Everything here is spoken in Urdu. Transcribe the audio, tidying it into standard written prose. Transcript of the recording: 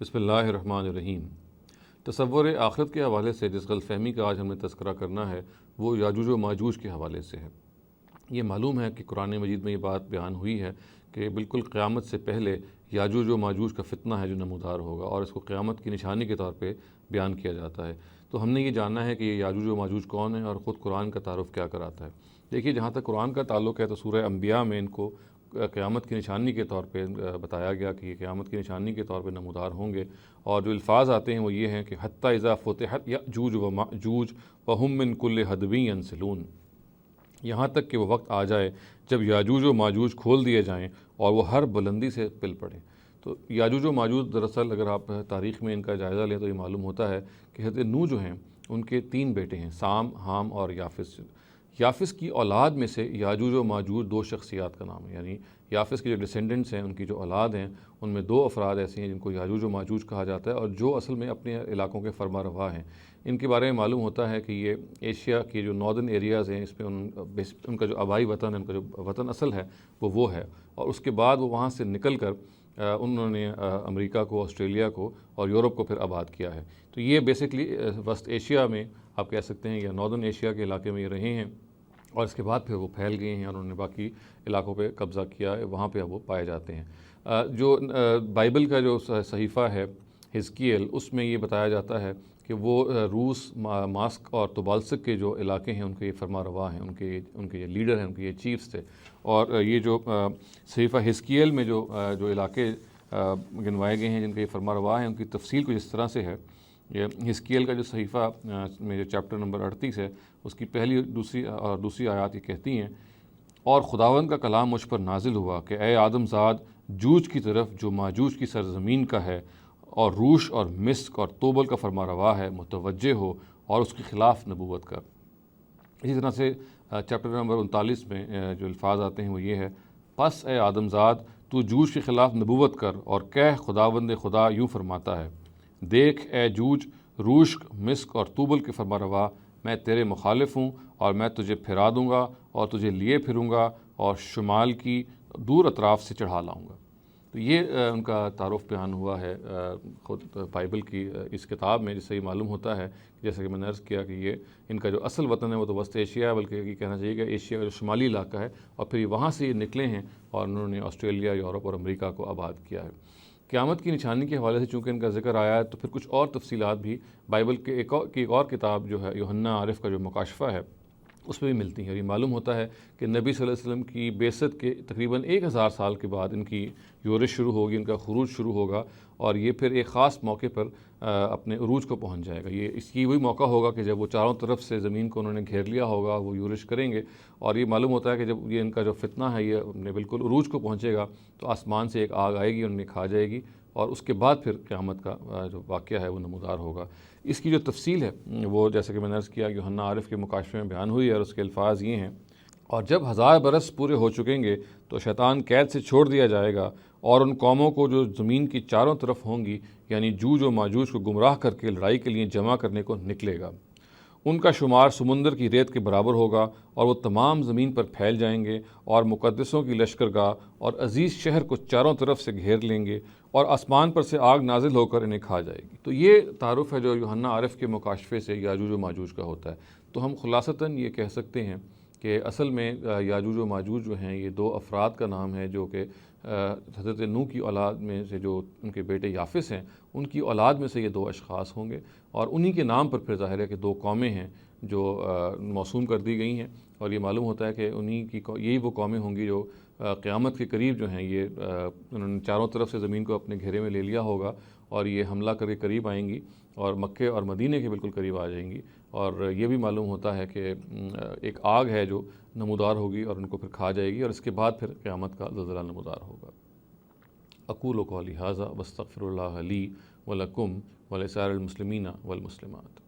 بسم اللہ الرحمن الرحیم۔ تصور آخرت کے حوالے سے جس غلط فہمی کا آج ہم نے تذکرہ کرنا ہے وہ یاجوج و ماجوج کے حوالے سے ہے۔ یہ معلوم ہے کہ قرآن مجید میں یہ بات بیان ہوئی ہے کہ بالکل قیامت سے پہلے یاجوج و ماجوج کا فتنہ ہے جو نمودار ہوگا، اور اس کو قیامت کی نشانی کے طور پہ بیان کیا جاتا ہے۔ تو ہم نے یہ جاننا ہے کہ یہ یاجوج و ماجوج کون ہیں اور خود قرآن کا تعارف کیا کراتا ہے۔ دیکھیے، جہاں تک قرآن کا تعلق ہے تو سورہ انبیاء میں ان کو قیامت کی نشانی کے طور پہ بتایا گیا کہ یہ قیامت کی نشانی کے طور پہ نمودار ہوں گے، اور جو الفاظ آتے ہیں وہ یہ ہیں کہ حتی اذا فتحت یأجوج و مأجوج وہم من کل حدب ینسلون، یہاں تک کہ وہ وقت آ جائے جب یاجوج و ماجوج کھول دیے جائیں اور وہ ہر بلندی سے پل پڑیں۔ تو یاجوج و ماجوج دراصل اگر آپ تاریخ میں ان کا جائزہ لیں تو یہ معلوم ہوتا ہے کہ حضرت نوح جو ہیں ان کے 3 بیٹے ہیں، سام، حام اور یافس۔ یافس کی اولاد میں سے یاجوج و ماجوج 2 شخصیات کا نام ہے، یعنی یافس کے جو ڈسینڈنٹس ہیں ان کی جو اولاد ہیں ان میں 2 افراد ایسے ہیں جن کو یاجوج و ماجوج کہا جاتا ہے، اور جو اصل میں اپنے علاقوں کے فرما روا ہیں۔ ان کے بارے میں معلوم ہوتا ہے کہ یہ ایشیا کی جو ناردرن ایریاز ہیں اس میں ان کا جو آبائی وطن ہے، ان کا جو وطن اصل ہے وہ ہے، اور اس کے بعد وہ وہاں سے نکل کر انہوں نے امریکہ کو، آسٹریلیا کو اور یورپ کو پھر آباد کیا ہے۔ تو یہ بیسکلی وسط ایشیا میں آپ کہہ سکتے ہیں یا ناردرن ایشیا کے علاقے میں یہ رہے ہیں، اور اس کے بعد پھر وہ پھیل گئے ہیں اور انہوں نے باقی علاقوں پہ قبضہ کیا ہے، وہاں پہ اب وہ پائے جاتے ہیں۔ جو بائبل کا جو صحیفہ ہے حزقیل، اس میں یہ بتایا جاتا ہے کہ وہ روس، ماسک اور طبالسک کے جو علاقے ہیں ان کے یہ فرما روا ہیں، ان کے یہ لیڈر ہیں، ان کے یہ چیفز تھے۔ اور یہ جو صحیفہ حزقیل میں جو علاقے گنوائے گئے ہیں جن کے یہ فرما روا ہیں، ان کی تفصیل کچھ اس طرح سے ہے۔ یہ حزقیل کا جو صحیفہ میں جو چیپٹر نمبر 38 ہے، اس کی پہلی دوسری آیات یہ کہتی ہیں، اور خداوند کا کلام مجھ پر نازل ہوا کہ اے آدم زاد، جوج کی طرف جو ماجوج کی سرزمین کا ہے اور روش اور مسک اور توبل کا فرما روا ہے، متوجہ ہو اور اس کے خلاف نبوت کر۔ اسی طرح سے چیپٹر نمبر 39 میں جو الفاظ آتے ہیں وہ یہ ہے، پس اے آدم زاد، تو جوج کے خلاف نبوت کر اور کہہ خداوند خدا یوں فرماتا ہے، دیکھ اے جوج، روش، مسک اور توبل کے فرما روا، میں تیرے مخالف ہوں اور میں تجھے پھرا دوں گا اور تجھے لیے پھروں گا اور شمال کی دور اطراف سے چڑھا لاؤں گا۔ تو یہ ان کا تعارف بیان ہوا ہے خود بائبل کی اس کتاب میں، جس سے یہ معلوم ہوتا ہے جیسا کہ میں نے عرض کیا کہ یہ ان کا جو اصل وطن ہے وہ تو وسط ایشیا ہے، بلکہ یہ کہنا چاہیے کہ ایشیا کا جو شمالی علاقہ ہے، اور پھر وہاں سے یہ نکلے ہیں اور انہوں نے آسٹریلیا، یورپ اور امریکہ کو آباد کیا ہے۔ قیامت کی نشانی کے حوالے سے چونکہ ان کا ذکر آیا ہے تو پھر کچھ اور تفصیلات بھی بائبل کے ایک اور کتاب جو ہے یوحنا عارف کا جو مکاشفہ ہے اس میں بھی ملتی ہیں، اور یہ معلوم ہوتا ہے کہ نبی صلی اللہ علیہ وسلم کی بعثت کے تقریباً 1000 سال کے بعد ان کی یورش شروع ہوگی، ان کا خروج شروع ہوگا، اور یہ پھر ایک خاص موقع پر اپنے عروج کو پہنچ جائے گا۔ یہ اس کی وہی موقع ہوگا کہ جب وہ چاروں طرف سے زمین کو انہوں نے گھیر لیا ہوگا، وہ یورش کریں گے، اور یہ معلوم ہوتا ہے کہ جب یہ ان کا جو فتنہ ہے یہ اپنے بالکل عروج کو پہنچے گا تو آسمان سے ایک آگ آئے گی، انہیں کھا جائے گی، اور اس کے بعد پھر قیامت کا جو واقعہ ہے وہ نمودار ہوگا۔ اس کی جو تفصیل ہے وہ جیسے کہ میں نے عرض کیا یوحنا عارف کے مکاشفے میں بیان ہوئی ہے، اور اس کے الفاظ یہ ہیں، اور جب 1000 برس پورے ہو چکیں گے تو شیطان قید سے چھوڑ دیا جائے گا، اور ان قوموں کو جو زمین کی چاروں طرف ہوں گی، یعنی جوج و ماجوج کو گمراہ کر کے لڑائی کے لیے جمع کرنے کو نکلے گا۔ ان کا شمار سمندر کی ریت کے برابر ہوگا، اور وہ تمام زمین پر پھیل جائیں گے اور مقدسوں کی لشکرگاہ اور عزیز شہر کو چاروں طرف سے گھیر لیں گے، اور آسمان پر سے آگ نازل ہو کر انہیں کھا جائے گی۔ تو یہ تعارف ہے جو یوحنا عارف کے مکاشفے سے یاجوج و ماجوج کا ہوتا ہے۔ تو ہم خلاصتاً یہ کہہ سکتے ہیں کہ اصل میں یاجوج و ماجوج جو ہیں یہ 2 افراد کا نام ہے جو کہ حضرت نوح کی اولاد میں سے جو ان کے بیٹے یافس ہیں ان کی اولاد میں سے یہ 2 اشخاص ہوں گے، اور انہی کے نام پر پھر ظاہر ہے کہ 2 قومیں ہیں جو موسوم کر دی گئی ہیں، اور یہ معلوم ہوتا ہے کہ یہی وہ قومیں ہوں گی جو قیامت کے قریب جو ہیں یہ انہوں نے چاروں طرف سے زمین کو اپنے گھیرے میں لے لیا ہوگا، اور یہ حملہ کر کے قریب آئیں گی اور مکے اور مدینے کے بالکل قریب آ جائیں گی، اور یہ بھی معلوم ہوتا ہے کہ ایک آگ ہے جو نمودار ہوگی اور ان کو پھر کھا جائے گی، اور اس کے بعد پھر قیامت کا زلزلہ نمودار ہوگا۔ اقول قولی ھذا واستغفر اللہ لی ولکم ولسائر المسلمین والمسلمات۔